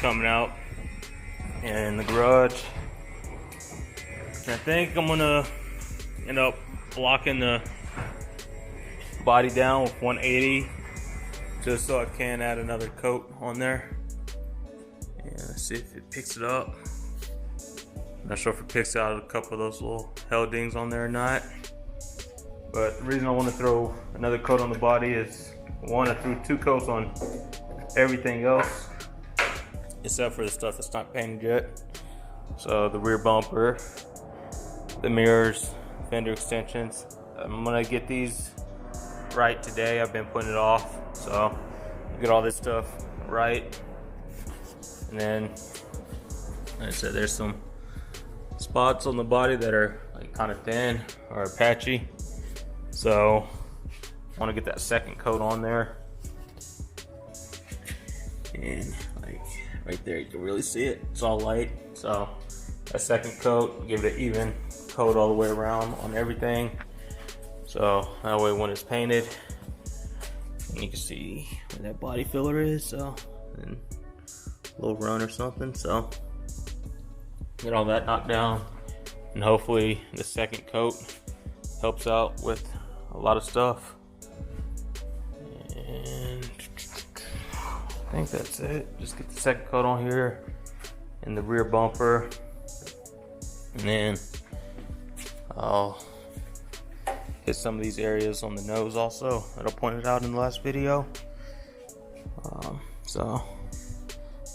coming out in the garage. And I think I'm gonna end up blocking the body down with 180 just so I can add another coat on there. And let's see if it picks it up. Not sure if it picks out a couple of those little hell dings on there or not. But the reason I want to throw another coat on the body is, one, I threw 2 coats on everything else except for the stuff that's not painted yet. So the rear bumper, the mirrors, fender extensions. I'm gonna get these right today. I've been putting it off, so get all this stuff right. And then, like I said, there's some spots on the body that are like kind of thin or patchy, so I want to get that second coat on there. And like right there, you can really see it. It's all light, so that second coat, give it an even coat all the way around on everything, so that way when it's painted, you can see where that body filler is. So, and a little run or something. So get all that knocked down, and hopefully the second coat helps out with a lot of stuff. And I think that's it. Just get the second coat on here in the rear bumper, and then I'll hit some of these areas on the nose also that I pointed out in the last video. So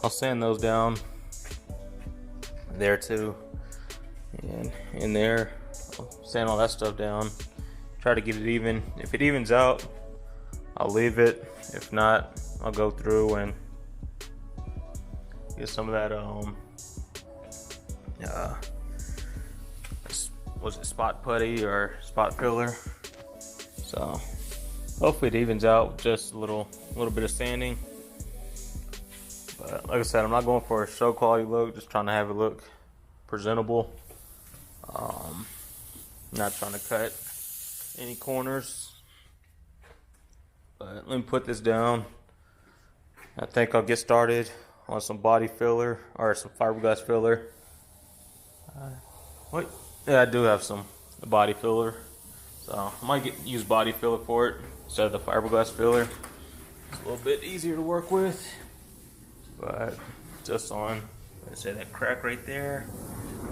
I'll sand those down there too, and in there I'll sand all that stuff down, try to get it even. If it evens out, I'll leave it. If not, I'll go through and get some of that was it spot putty or spot filler. So hopefully it evens out with just a little bit of sanding. But like I said, I'm not going for a show quality look, just trying to have it look presentable. Not trying to cut any corners. But let me put this down. I think I'll get started on some body filler or some fiberglass filler. Yeah, I do have some body filler, so I might use body filler for it instead of the fiberglass filler. It's a little bit easier to work with. But just on, let's say, that crack right there,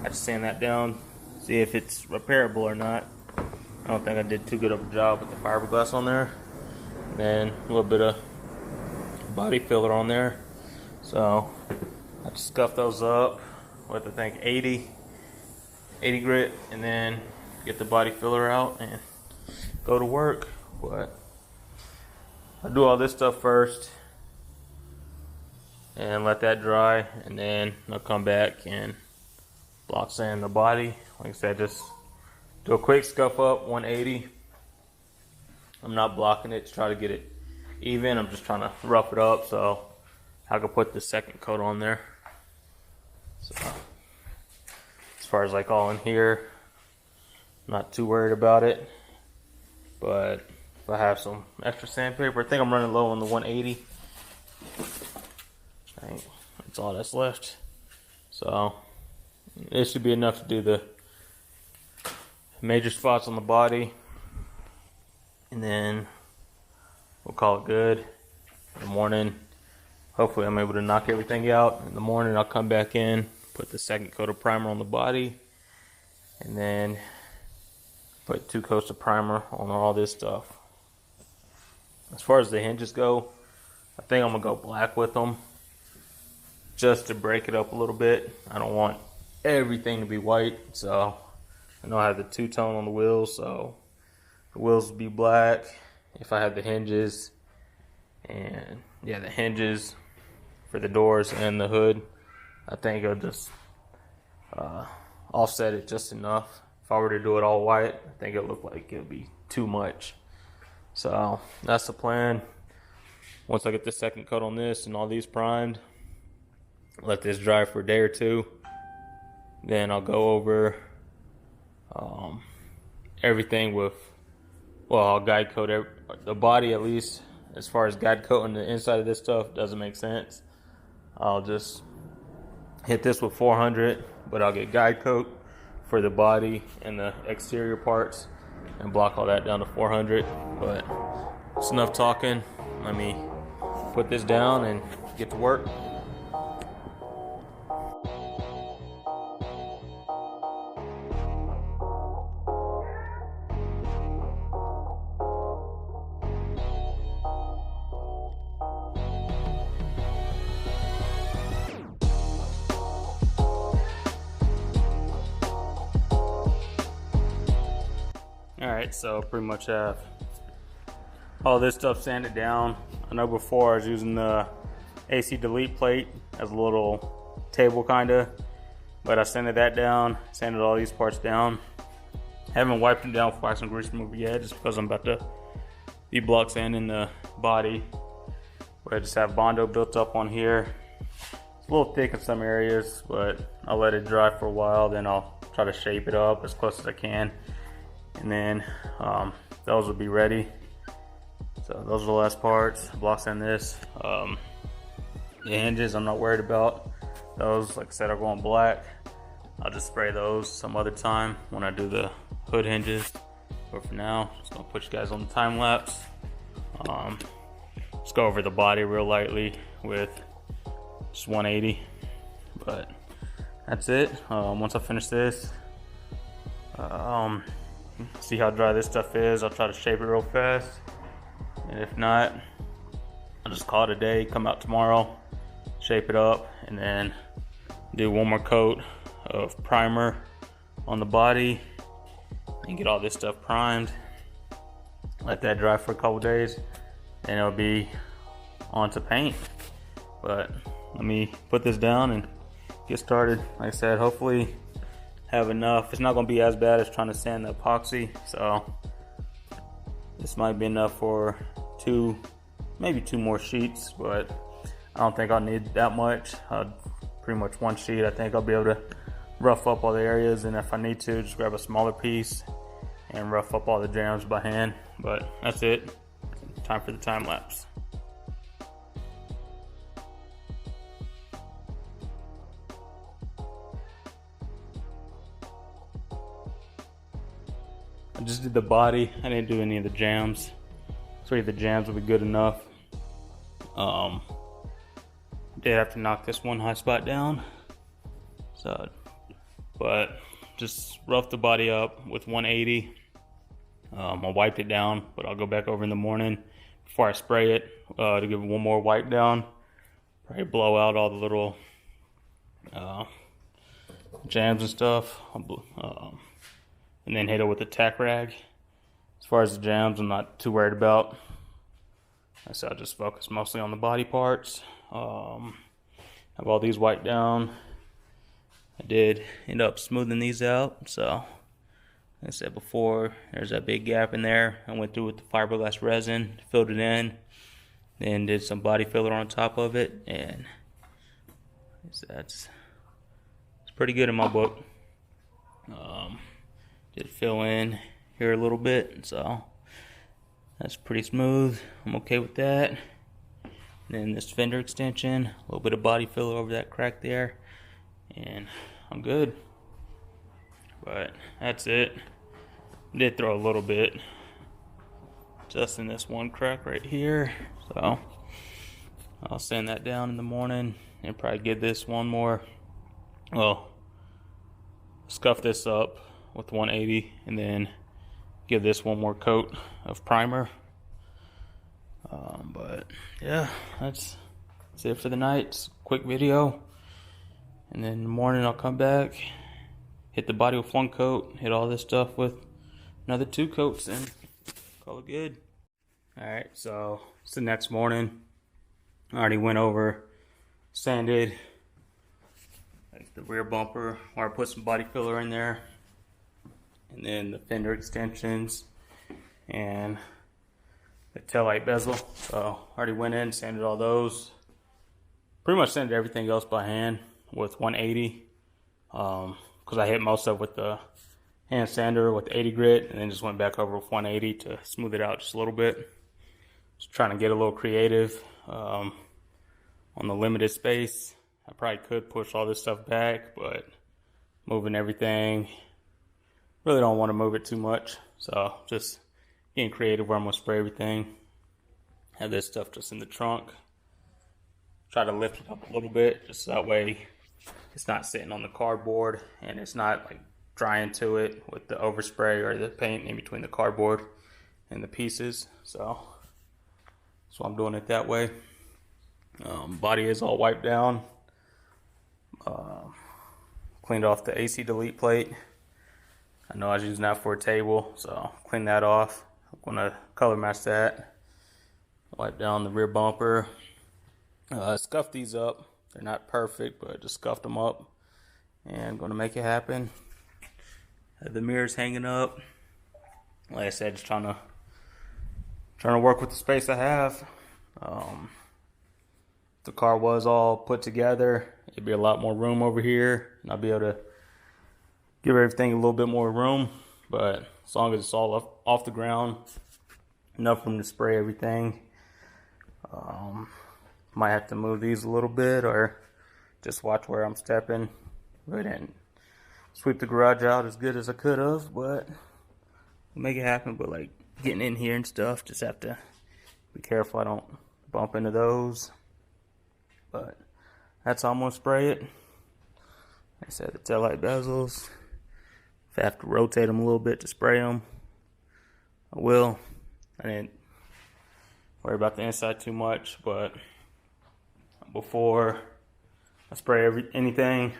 I have to sand that down, see if it's repairable or not. I don't think I did too good of a job with the fiberglass on there. And then a little bit of body filler on there. So I just scuff those up with, I think, 80 grit, and then get the body filler out and go to work. But I'll do all this stuff first and let that dry, and then I'll come back and block sand the body. Like I said, just do a quick scuff up, 180. I'm not blocking it to try to get it even. I'm just trying to rough it up so I can put the second coat on there. So as far as like all in here, I'm not too worried about it. But if I have some extra sandpaper, I think I'm running low on the 180. I think that's all that's left. So it should be enough to do the major spots on the body, and then we'll call it good. In the morning, hopefully I'm able to knock everything out. In the morning, I'll come back in, put the second coat of primer on the body, and then put 2 coats of primer on all this stuff. As far as the hinges go, I think I'm gonna go black with them just to break it up a little bit. I don't want everything to be white, so I know I have the 2-tone on the wheels, so the wheels will be black. If I have the hinges, and yeah, the hinges for the doors and the hood, I think I'll just offset it just enough. If I were to do it all white, I think it'll look like it'll be too much. So that's the plan. Once I get the second coat on this and all these primed, let this dry for a day or two, then I'll go over everything with, well, I'll guide coat the body at least. As far as guide coating the inside of this stuff, doesn't make sense. I'll just hit this with 400, but I'll get guide coat for the body and the exterior parts and block all that down to 400. But it's enough talking. Let me put this down and get to work. Alright, so pretty much have all this stuff sanded down. I know before I was using the AC delete plate as a little table kinda, but I sanded that down, sanded all these parts down. Haven't wiped them down with wax and grease remover yet, just because I'm about to be block sanding the body. But I just have Bondo built up on here. It's a little thick in some areas, but I'll let it dry for a while, then I'll try to shape it up as close as I can. And then those will be ready. So those are the last parts. Block sand this. The hinges I'm not worried about. Those, like I said, are going black. I'll just spray those some other time when I do the hood hinges. But for now, just gonna put you guys on the time lapse. Just go over the body real lightly with just 180. But that's it. Once I finish this, see how dry this stuff is. I'll try to shape it real fast. And if not, I'll just call it a day, come out tomorrow, shape it up, and then do one more coat of primer on the body and get all this stuff primed. Let that dry for a couple days, and it'll be on to paint. But let me put this down and get started. Like I said, hopefully have enough. It's not going to be as bad as trying to sand the epoxy, so this might be enough for maybe two more sheets, but I don't think I'll need that much. Pretty much one sheet. I think I'll be able to rough up all the areas, and if I need to, just grab a smaller piece and rough up all the jams by hand. But that's it. Time for the time lapse. I just did the body. I didn't do any of the jams. So the jams will be good enough. Did have to knock this one high spot down. So, but just rough the body up with 180. I'll wipe it down, but I'll go back over in the morning before I spray it to give it one more wipe down. Probably blow out all the little jams and stuff. And then hit it with a tack rag. As far as the jams, I'm not too worried about. So I'll just focus mostly on the body parts. Have all these wiped down. I did end up smoothing these out. So, like I said before, there's that big gap in there. I went through with the fiberglass resin, filled it in, then did some body filler on top of it, and it's pretty good in my book. Did fill in here a little bit, so that's pretty smooth. I'm okay with that. And then this fender extension, a little bit of body filler over that crack there, and I'm good. But that's it. Did throw a little bit just in this one crack right here, so I'll sand that down in the morning and probably give this one more, well, scuff this up with 180 and then give this one more coat of primer. But yeah, that's it for the night. It's a quick video, and then in the morning I'll come back, hit the body with one coat, hit all this stuff with another 2 coats, and call it good. Alright, so it's the next morning. I already went over, sanded like the rear bumper, or I put some body filler in there, and then the fender extensions and the taillight bezel. So I already went in, sanded all those. Pretty much sanded everything else by hand with 180, because I hit most of it with the hand sander with 80 grit, and then just went back over with 180 to smooth it out just a little bit. Just trying to get a little creative. on the limited space. I probably could push all this stuff back, but moving everything, really don't want to move it too much. So just getting creative where I'm gonna spray everything. Have this stuff just in the trunk. Try to lift it up a little bit, just so that way it's not sitting on the cardboard and it's not like drying to it with the overspray or the paint in between the cardboard and the pieces. So I'm doing it that way. Body is all wiped down. Cleaned off the AC delete plate. I know I was using that for a table, so clean that off. I'm gonna color match that. Wipe down the rear bumper. Scuff these up. They're not perfect, but just scuffed them up. And I'm gonna make it happen. Have the mirrors hanging up. Like I said, just trying to work with the space I have. If the car was all put together, it'd be a lot more room over here, and I'll be able to give everything a little bit more room. But as long as it's all off the ground, enough room to spray everything. Might have to move these a little bit or just watch where I'm stepping. Really didn't sweep the garage out as good as I could have, but we'll make it happen. But like getting in here and stuff, just have to be careful I don't bump into those. But that's how I'm gonna spray it. Like I said, the taillight bezels. If I have to rotate them a little bit to spray them, I will. I didn't worry about the inside too much, but before I spray anything,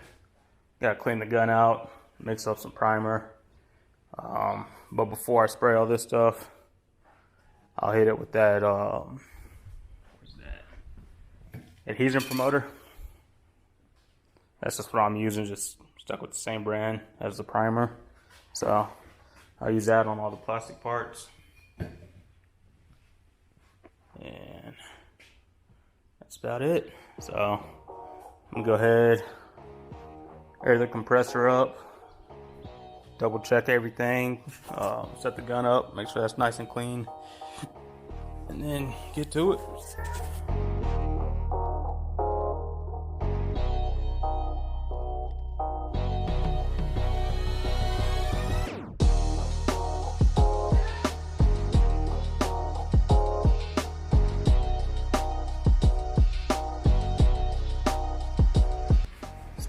gotta clean the gun out, mix up some primer. But before I spray all this stuff, I'll hit it with that adhesion promoter. That's just what I'm using, just stuck with the same brand as the primer. So I'll use that on all the plastic parts. And that's about it. So I'm gonna go ahead, air the compressor up, double check everything, set the gun up, make sure that's nice and clean, and then get to it.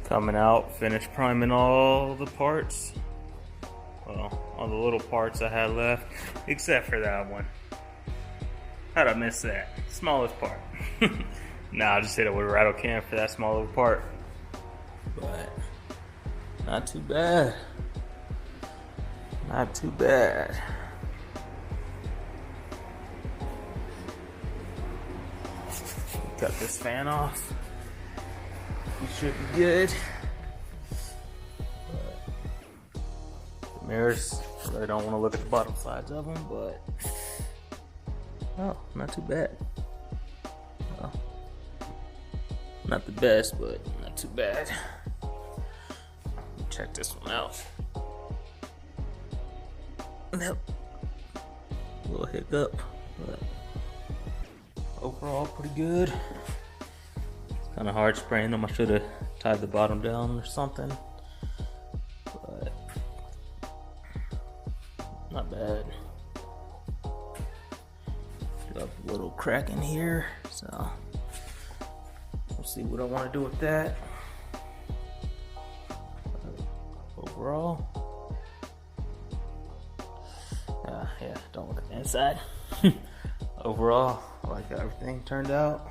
Coming out, finished priming all the parts. Well, all the little parts I had left, except for that one. How'd I miss that? Smallest part. Nah, I just hit it with a rattle can for that small little part. But not too bad. Not too bad. Cut this fan off. You should be good. But the mirrors, I really don't want to look at the bottom sides of them, but oh, not too bad. Well, not the best, but not too bad. Check this one out. Yep. A little hiccup, but overall pretty good. Kind of hard spraying them. I should have tied the bottom down or something, but not bad. Got a little crack in here, so we'll see what I want to do with that. Overall, yeah, don't look at the inside. Overall, I like how everything turned out.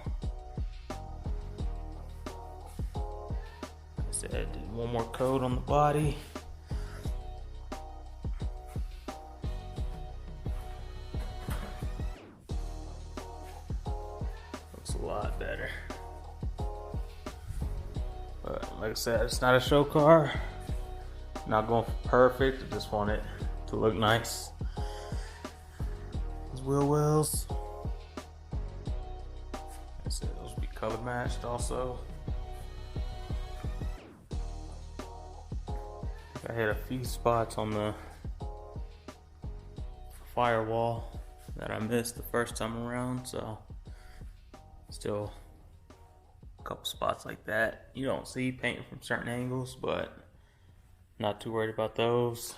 I did one more coat on the body. Looks a lot better. But like I said, it's not a show car. Not going for perfect. I just want it to look nice. These wheel wells. Like I said, those will be color matched also. I hit a few spots on the firewall that I missed the first time around, so still a couple spots like that. You don't see paint from certain angles, but not too worried about those.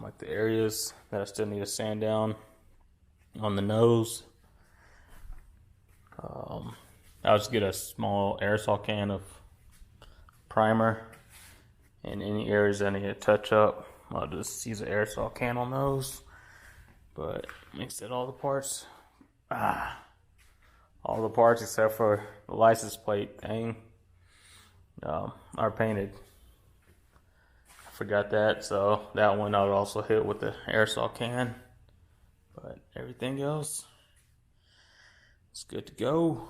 Like the areas that I still need to sand down on the nose. I'll just get a small aerosol can of primer, and any areas I need to touch up, I'll just use an aerosol can on those. But like I said, all the parts except for the license plate thing are painted. I forgot that, so that one I would also hit with the aerosol can. But everything else is good to go.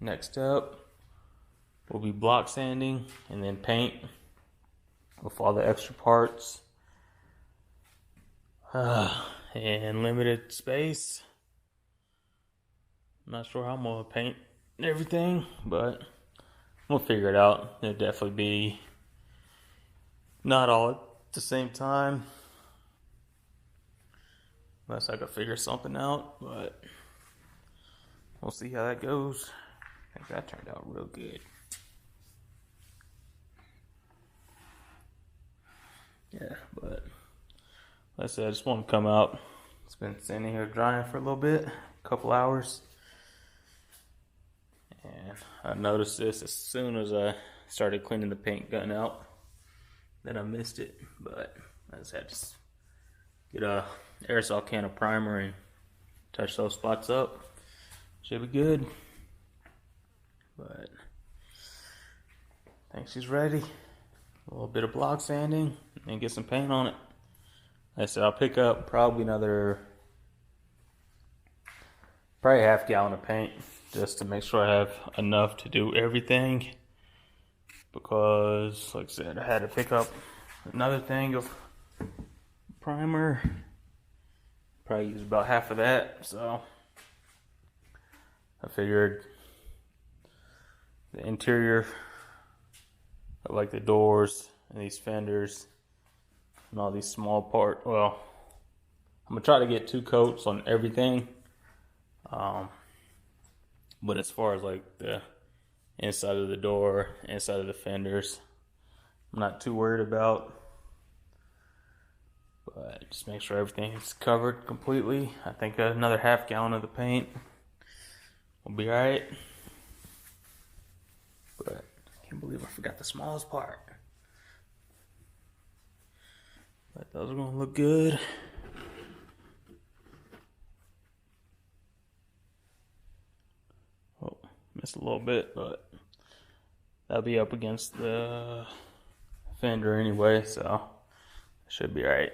Next up will be block sanding and then paint with all the extra parts. And limited space. I'm not sure how I'm gonna paint everything, but we'll figure it out. It'll definitely be not all at the same time, unless I could figure something out, but we'll see how that goes. I think that turned out real good. Yeah, but like I said, I just want to come out. It's been sitting here drying for a little bit, a couple hours. And I noticed this as soon as I started cleaning the paint gun out. Then I missed it, but I just had to get a aerosol can of primer and touch those spots up. Should be good. But I think she's ready. A little bit of block sanding and get some paint on it. Like I said, I'll pick up probably half gallon of paint just to make sure I have enough to do everything. Because, like I said, I had to pick up another thing of primer. Probably use about half of that, so I figured the interior of like the doors and these fenders and all these small parts, well, I'm gonna try to get 2 coats on everything. But as far as like the inside of the door, inside of the fenders, I'm not too worried about. But just make sure everything is covered completely. I think another half gallon of the paint will be alright. But I can't believe I forgot the smallest part. But those are gonna look good. Oh, missed a little bit, but that'll be up against the fender anyway, so it should be alright.